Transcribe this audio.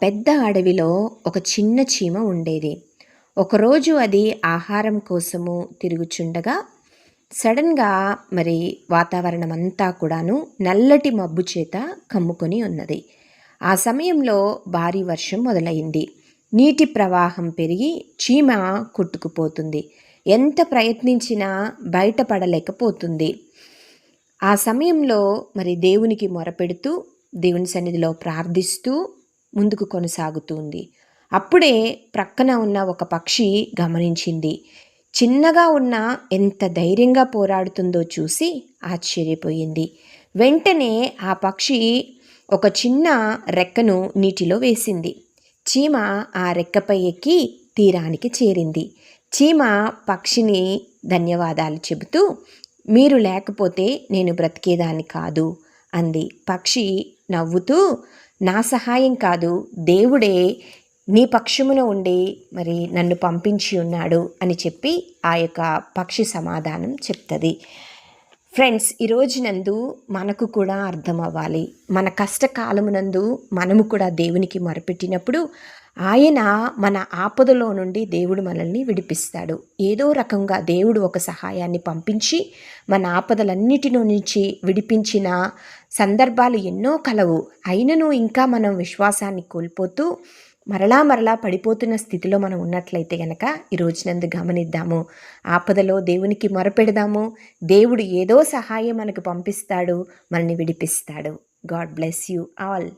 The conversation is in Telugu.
పెద్ద అడవిలో ఒక చిన్న చీమ ఉండేది. ఒకరోజు అది ఆహారం కోసము తిరుగుచుండగా సడన్‌గా మరి వాతావరణం అంతా కూడాను నల్లటి మబ్బు చేత కమ్ముకొని ఉన్నది. ఆ సమయంలో భారీ వర్షం మొదలైంది. నీటి ప్రవాహం పెరిగి చీమ కొట్టుకుపోతుంది. ఎంత ప్రయత్నించినా బయటపడలేకపోతుంది. ఆ సమయంలో మరి దేవునికి మొరపెడుతూ, దేవుని సన్నిధిలో ప్రార్థిస్తూ ముందుకు కొనసాగుతుంది. అప్పుడే ప్రక్కన ఉన్న ఒక పక్షి గమనించింది. చిన్నగా ఉన్న ఎంత ధైర్యంగా పోరాడుతుందో చూసి ఆశ్చర్యపోయింది. వెంటనే ఆ పక్షి ఒక చిన్న రెక్కను నీటిలో వేసింది. చీమ ఆ రెక్కపై ఎక్కి తీరానికి చేరింది. చీమ పక్షిని ధన్యవాదాలు చెబుతూ, మీరు లేకపోతే నేను బ్రతికేదాన్ని కాదు అంది. పక్షి నవ్వుతూ, నా సహాయం కాదు, దేవుడే నీ పక్షమున ఉండి మరి నన్ను పంపించి ఉన్నాడు అని చెప్పి ఆ యొక్క పక్షి సమాధానం చెప్తుంది. ఫ్రెండ్స్, ఈరోజునందు మనకు కూడా అర్థం అవ్వాలి. మన కష్టకాలమునందు మనము కూడా దేవునికి మొరపెట్టినప్పుడు ఆయన మన ఆపదలో నుండి దేవుడు మనల్ని విడిపిస్తాడు. ఏదో రకంగా దేవుడు ఒక సహాయాన్ని పంపించి మన ఆపదలన్నిటిలో నుంచి విడిపించిన సందర్భాలు ఎన్నో కలవు. అయినను ఇంకా మనం విశ్వాసాన్ని కోల్పోతూ మరలా పడిపోతున్న స్థితిలో మనం ఉన్నట్లయితే గనక ఈరోజునందు గమనిద్దాము. ఆపదలో దేవునికి మొరపెడదాము. దేవుడు ఏదో సహాయం మనకు పంపిస్తాడు, మనల్ని విడిపిస్తాడు. God bless you all.